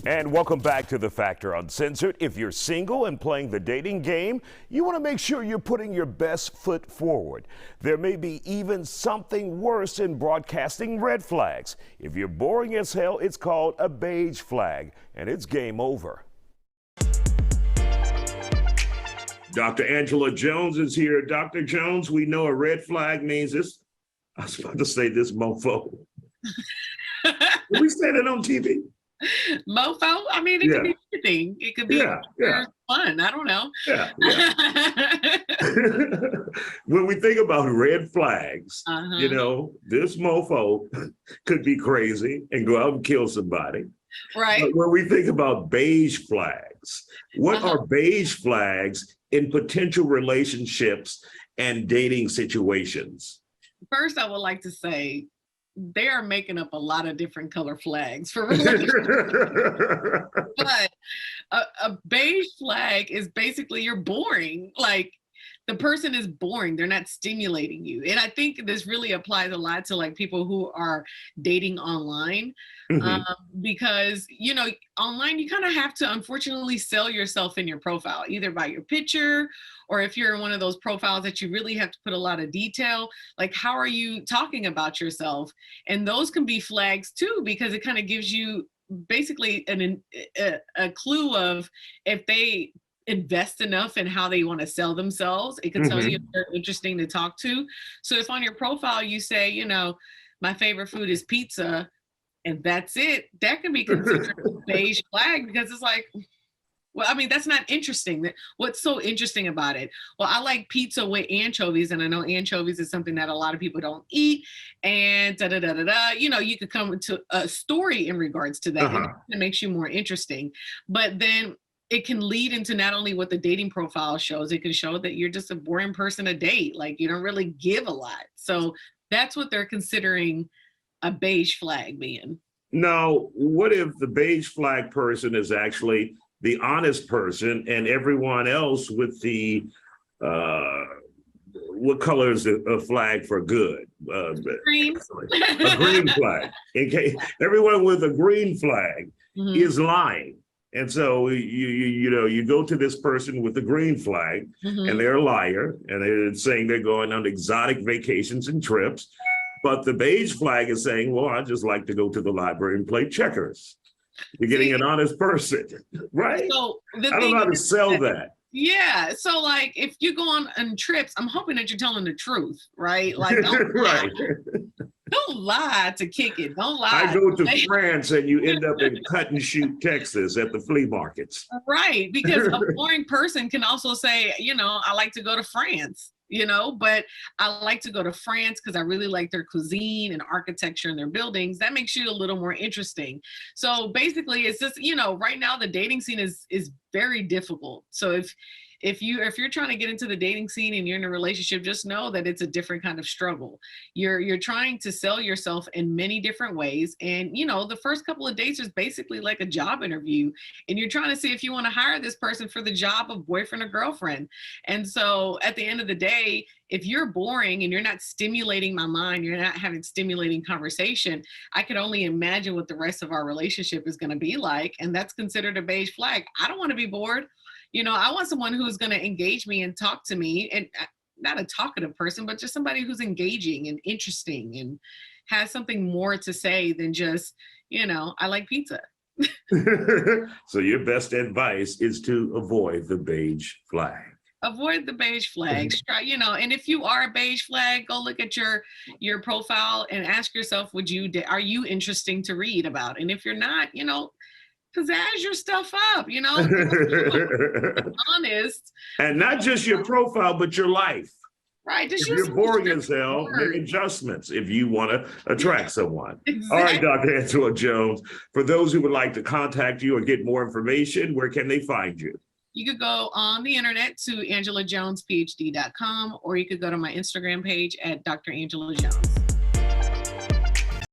And welcome back to The Factor Uncensored. If you're single and playing the dating game, you want to make sure you're putting your best foot forward. There may be even something worse in broadcasting red flags. If you're boring as hell, it's called a beige flag, and it's game over. Dr. Angela Jones is here. Dr. Jones, we know a red flag means this. I was about to say this mofo. Did we say that on TV? Mofo? I mean, it could be anything. It could be fun. I don't know. When we think about red flags, you know, this mofo could be crazy and go out and kill somebody. Right. But when we think about beige flags, what are beige flags in potential relationships and dating situations? First, I would like to say, they are making up a lot of different color flags for relationships. But a beige flag is basically you're boring. Like, the person is boring. They're not stimulating you. And I think this really applies a lot to like people who are dating online. Because, you know, online, you kind of have to unfortunately sell yourself in your profile, either by your picture, or if you're in one of those profiles that you really have to put a lot of detail, like how are you talking about yourself? And those can be flags too, because it kind of gives you basically a clue of if they invest enough in how they want to sell themselves. It can tell you if they're interesting to talk to. So if on your profile you say, you know, my favorite food is pizza, and that's it, that can be considered a beige flag, because it's like, well, I mean, that's not interesting. What's so interesting about it? Well, I like pizza with anchovies, and I know anchovies is something that a lot of people don't eat, and you know, you could come to a story in regards to that, and it makes you more interesting. But then it can lead into not only what the dating profile shows, it can show that you're just a boring person to date. Like, you don't really give a lot. So that's what they're considering a beige flag being. Now, what if the beige flag person is actually the honest person and everyone else with the, what color is a flag for good? Green. A green flag. Okay. Everyone with a green flag is lying. And so you know, you go to this person with the green flag and they're a liar, and they're saying they're going on exotic vacations and trips. But the beige flag is saying, well, I just like to go to the library and play checkers. You're getting an honest person, right? So I don't know how to sell that. Yeah. So like, if you go on trips, I'm hoping that you're telling the truth, right? Like, don't lie. Don't lie to kick it. Don't lie. I go to France and you end up in Cut and Shoot, Texas at the flea markets. Right. Because a boring person can also say, you know, I like to go to France, you know, but I like to go to France because I really like their cuisine and architecture and their buildings. That makes you a little more interesting. So basically it's just, you know, right now the dating scene is very difficult. So if you're trying to get into the dating scene and you're in a relationship, just know that it's a different kind of struggle. You're trying to sell yourself in many different ways. And, you know, the first couple of dates is basically like a job interview. And you're trying to see if you want to hire this person for the job of boyfriend or girlfriend. And so at the end of the day, if you're boring and you're not stimulating my mind, you're not having stimulating conversation, I could only imagine what the rest of our relationship is going to be like. And that's considered a beige flag. I don't want to be bored. You know, I want someone who's going to engage me and talk to me, and not a talkative person, but just somebody who's engaging and interesting and has something more to say than just, you know, I like pizza. So your best advice is to avoid the beige flag. Avoid the beige flags. Try, you know, and if you are a beige flag, go look at your profile and ask yourself, are you interesting to read about? And if you're not, you know, pizzazz your stuff up, you know, honest. And not just your profile, but your life. Right. Just if you're boring as hell, make adjustments if you want to attract someone. Exactly. All right, Dr. Angela Jones, for those who would like to contact you or get more information, where can they find you? You could go on the internet to angelajonesphd.com, or you could go to my Instagram page at Dr. Angela Jones.